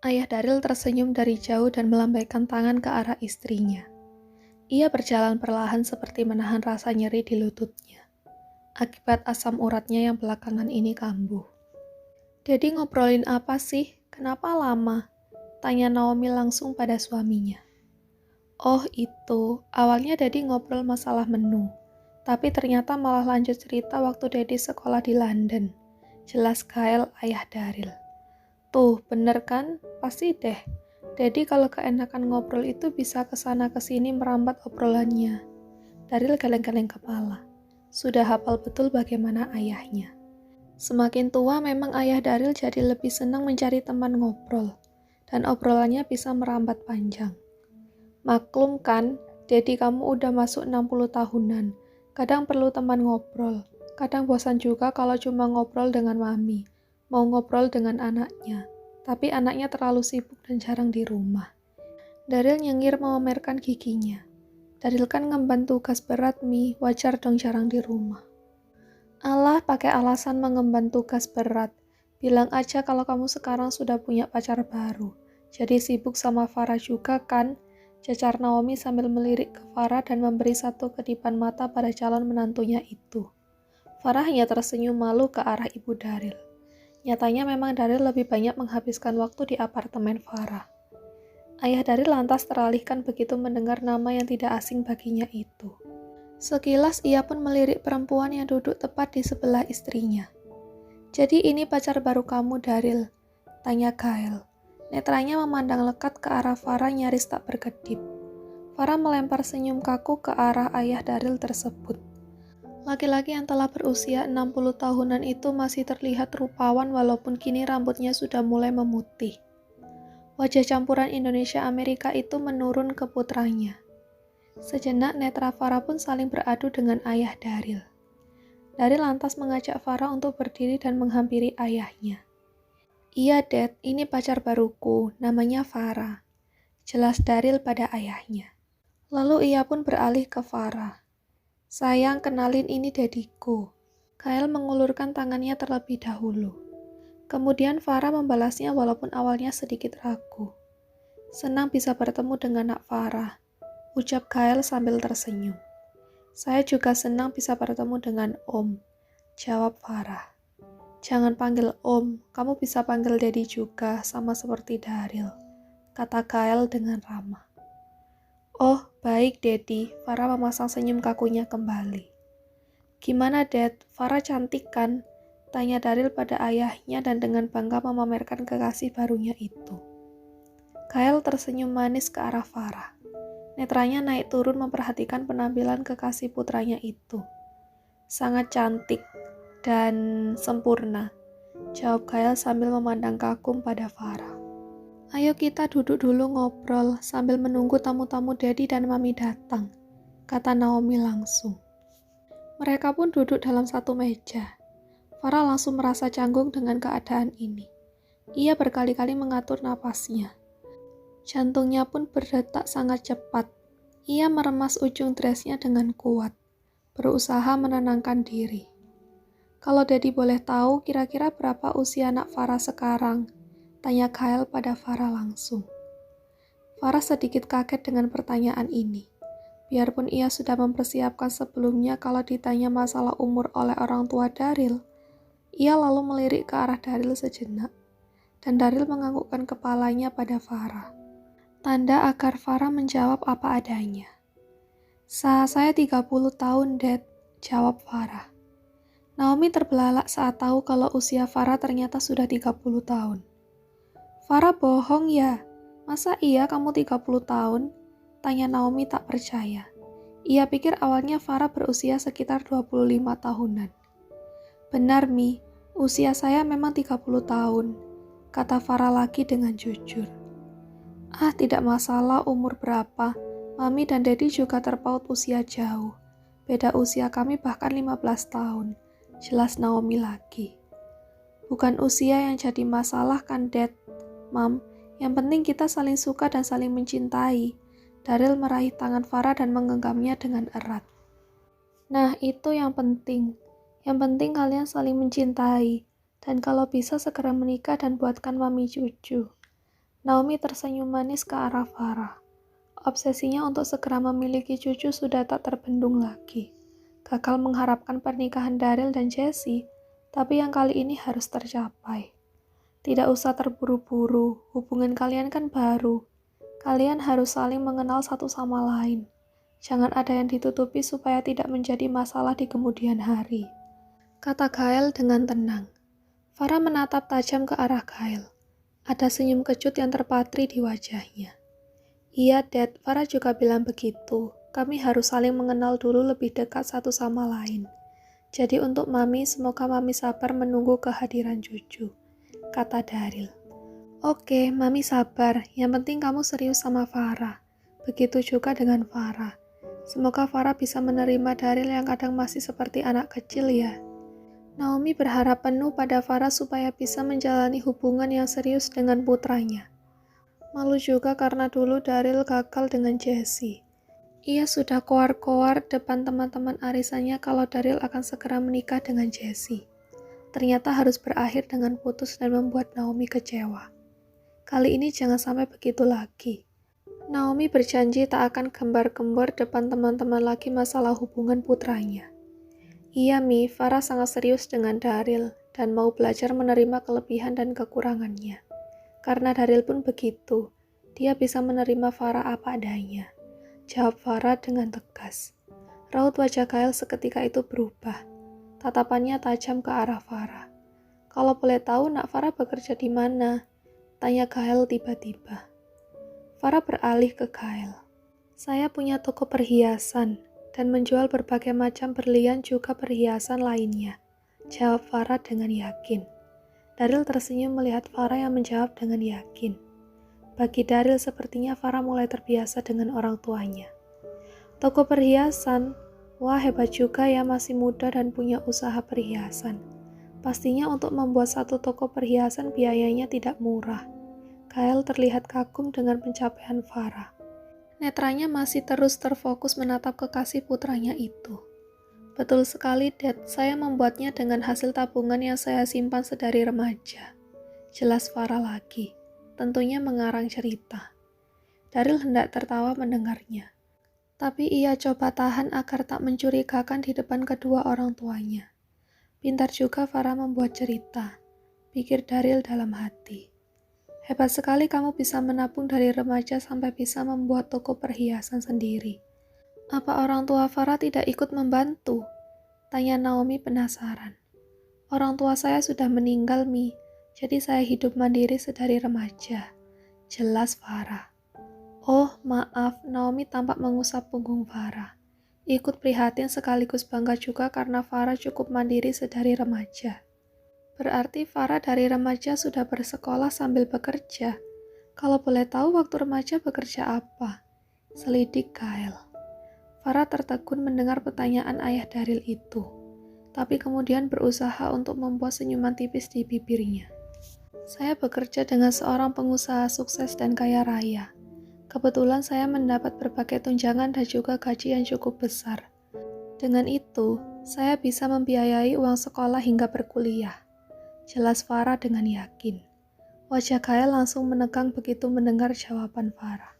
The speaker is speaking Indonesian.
Ayah Daril tersenyum dari jauh dan melambaikan tangan ke arah istrinya. Ia berjalan perlahan seperti menahan rasa nyeri di lututnya, akibat asam uratnya yang belakangan ini kambuh. "Dedi ngobrolin apa sih? Kenapa lama?" tanya Naomi langsung pada suaminya. "Oh itu, awalnya Dedi ngobrol masalah menu, tapi ternyata malah lanjut cerita waktu Dedi sekolah di London," jelas Kyle ayah Daril. "Tuh, bener kan? Pasti deh. Dedi kalau keenakan ngobrol itu bisa kesana kesini merambat obrolannya." Daril geleng-geleng kepala. Sudah hafal betul bagaimana ayahnya. Semakin tua memang ayah Daril jadi lebih senang mencari teman ngobrol, dan obrolannya bisa merambat panjang. "Maklum kan, Dedi kamu udah masuk 60 tahunan. Kadang perlu teman ngobrol. Kadang bosan juga kalau cuma ngobrol dengan mami. Mau ngobrol dengan anaknya, tapi anaknya terlalu sibuk dan jarang di rumah." Daril nyengir memamerkan giginya. "Daril kan ngemban tugas berat, Mi, wajar dong jarang di rumah." "Alah, pakai alasan mengemban tugas berat. Bilang aja kalau kamu sekarang sudah punya pacar baru. Jadi sibuk sama Farah juga kan?" Cecar Naomi sambil melirik ke Farah dan memberi satu kedipan mata pada calon menantunya itu. Farah hanya tersenyum malu ke arah ibu Daril. Nyatanya memang Daril lebih banyak menghabiskan waktu di apartemen Farah. Ayah Daril lantas teralihkan begitu mendengar nama yang tidak asing baginya itu. Sekilas ia pun melirik perempuan yang duduk tepat di sebelah istrinya. "Jadi ini pacar baru kamu, Daril?" tanya Kyle. Netranya memandang lekat ke arah Farah nyaris tak berkedip. Farah melempar senyum kaku ke arah ayah Daril tersebut. Laki-laki yang telah berusia 60 tahunan itu masih terlihat rupawan walaupun kini rambutnya sudah mulai memutih. Wajah campuran Indonesia-Amerika itu menurun ke putranya. Sejenak netra Farah pun saling beradu dengan ayah Daril. Daril lantas mengajak Farah untuk berdiri dan menghampiri ayahnya. "Iya, Dad, ini pacar baruku, namanya Farah," jelas Daril pada ayahnya. Lalu ia pun beralih ke Farah. "Sayang, kenalin ini dadiku." Kyle mengulurkan tangannya terlebih dahulu. Kemudian Farah membalasnya walaupun awalnya sedikit ragu. "Senang bisa bertemu dengan Nak Farah," ucap Kyle sambil tersenyum. "Saya juga senang bisa bertemu dengan Om," jawab Farah. "Jangan panggil Om, kamu bisa panggil Daddy juga, sama seperti Daril," kata Kyle dengan ramah. "Oh, baik Daddy," Farah memasang senyum kakunya kembali. "Gimana Dad, Farah cantik kan?" tanya Daril pada ayahnya dan dengan bangga memamerkan kekasih barunya itu. Kyle tersenyum manis ke arah Farah. Netranya naik turun memperhatikan penampilan kekasih putranya itu. "Sangat cantik dan sempurna," jawab Kyle sambil memandang kagum pada Farah. "Ayo kita duduk dulu ngobrol sambil menunggu tamu-tamu Daddy dan Mami datang," kata Naomi langsung. Mereka pun duduk dalam satu meja. Farah langsung merasa canggung dengan keadaan ini. Ia berkali-kali mengatur napasnya. Jantungnya pun berdetak sangat cepat. Ia meremas ujung dressnya dengan kuat, berusaha menenangkan diri. "Kalau Daddy boleh tahu kira-kira berapa usia anak Farah sekarang?" tanya Kyle pada Farah langsung. Farah sedikit kaget dengan pertanyaan ini. Biarpun ia sudah mempersiapkan sebelumnya kalau ditanya masalah umur oleh orang tua Daril, ia lalu melirik ke arah Daril sejenak, dan Daril menganggukkan kepalanya pada Farah. Tanda agar Farah menjawab apa adanya. Saya 30 tahun, Dad," jawab Farah. Naomi terbelalak saat tahu kalau usia Farah ternyata sudah 30 tahun. "Farah bohong ya? Masa iya kamu 30 tahun? Tanya Naomi tak percaya. Ia pikir awalnya Farah berusia sekitar 25 tahunan. "Benar, Mi. Usia saya memang 30 tahun. kata Farah lagi dengan jujur. Ah, tidak masalah umur berapa, Mami dan Daddy juga terpaut usia jauh. Beda usia kami bahkan 15 tahun, jelas Naomi lagi. Bukan usia yang jadi masalah kan, Dad, Mam. Yang penting kita saling suka dan saling mencintai. Daryl meraih tangan Farah dan menggenggamnya dengan erat. Nah, itu yang penting. Yang penting kalian saling mencintai. Dan kalau bisa segera menikah dan buatkan Mami cucu. Naomi tersenyum manis ke arah Farah. Obsesinya untuk segera memiliki cucu sudah tak terbendung lagi. Gagal mengharapkan pernikahan Daryl dan Jessie, tapi yang kali ini harus tercapai. Tidak usah terburu-buru, hubungan kalian kan baru. Kalian harus saling mengenal satu sama lain. Jangan ada yang ditutupi supaya tidak menjadi masalah di kemudian hari. Kata Gael dengan tenang. Farah menatap tajam ke arah Gael. Ada senyum kecut yang terpatri di wajahnya. Iya, Dad, Farah juga bilang begitu. Kami harus saling mengenal dulu lebih dekat satu sama lain. Jadi untuk Mami, semoga Mami sabar menunggu kehadiran cucu, kata Daryl. Oke, Mami sabar. Yang penting kamu serius sama Farah. Begitu juga dengan Farah. Semoga Farah bisa menerima Daryl yang kadang masih seperti anak kecil ya. Naomi berharap penuh pada Farah supaya bisa menjalani hubungan yang serius dengan putranya. Malu juga karena dulu Daryl gagal dengan Jessie. Ia sudah koar-koar depan teman-teman arisannya kalau Daryl akan segera menikah dengan Jessie. Ternyata harus berakhir dengan putus dan membuat Naomi kecewa. Kali ini jangan sampai begitu lagi. Naomi berjanji tak akan gembar-gembor depan teman-teman lagi masalah hubungan putranya. Iya Mi, Farah sangat serius dengan Daryl dan mau belajar menerima kelebihan dan kekurangannya. Karena Daryl pun begitu, dia bisa menerima Farah apa adanya. Jawab Farah dengan tegas. Raut wajah Gael seketika itu berubah. Tatapannya tajam ke arah Farah. Kalau boleh tahu nak Farah bekerja di mana? Tanya Gael tiba-tiba. Farah beralih ke Gael. Saya punya toko perhiasan dan menjual berbagai macam berlian juga perhiasan lainnya. Jawab Farah dengan yakin. Daryl tersenyum melihat Farah yang menjawab dengan yakin. Bagi Daryl sepertinya Farah mulai terbiasa dengan orang tuanya. Toko perhiasan, wah hebat juga ya masih muda dan punya usaha perhiasan. Pastinya untuk membuat satu toko perhiasan biayanya tidak murah. Gael terlihat kagum dengan pencapaian Farah. Netranya masih terus terfokus menatap kekasih putranya itu. Betul sekali, Dad. Saya membuatnya dengan hasil tabungan yang saya simpan sedari remaja. Jelas Farah lagi. Tentunya mengarang cerita. Daryl hendak tertawa mendengarnya. Tapi ia coba tahan agar tak mencurigakan di depan kedua orang tuanya. Pintar juga Farah membuat cerita, pikir Daryl dalam hati. Hebat sekali kamu bisa menabung dari remaja sampai bisa membuat toko perhiasan sendiri. Apa orang tua Farah tidak ikut membantu? Tanya Naomi penasaran. Orang tua saya sudah meninggal, Mi. Jadi saya hidup mandiri sedari remaja. Jelas Farah. Oh, maaf, Naomi tampak mengusap punggung Farah. Ikut prihatin sekaligus bangga juga karena Farah cukup mandiri sedari remaja. Berarti Farah dari remaja sudah bersekolah sambil bekerja. Kalau boleh tahu waktu remaja bekerja apa? Selidik Gael. Farah tertegun mendengar pertanyaan ayah Daryl itu. Tapi kemudian berusaha untuk membuat senyuman tipis di bibirnya. Saya bekerja dengan seorang pengusaha sukses dan kaya raya. Kebetulan saya mendapat berbagai tunjangan dan juga gaji yang cukup besar. Dengan itu, saya bisa membiayai uang sekolah hingga berkuliah. Jelas Farah dengan yakin. Wajah Gael langsung menegang begitu mendengar jawaban Farah.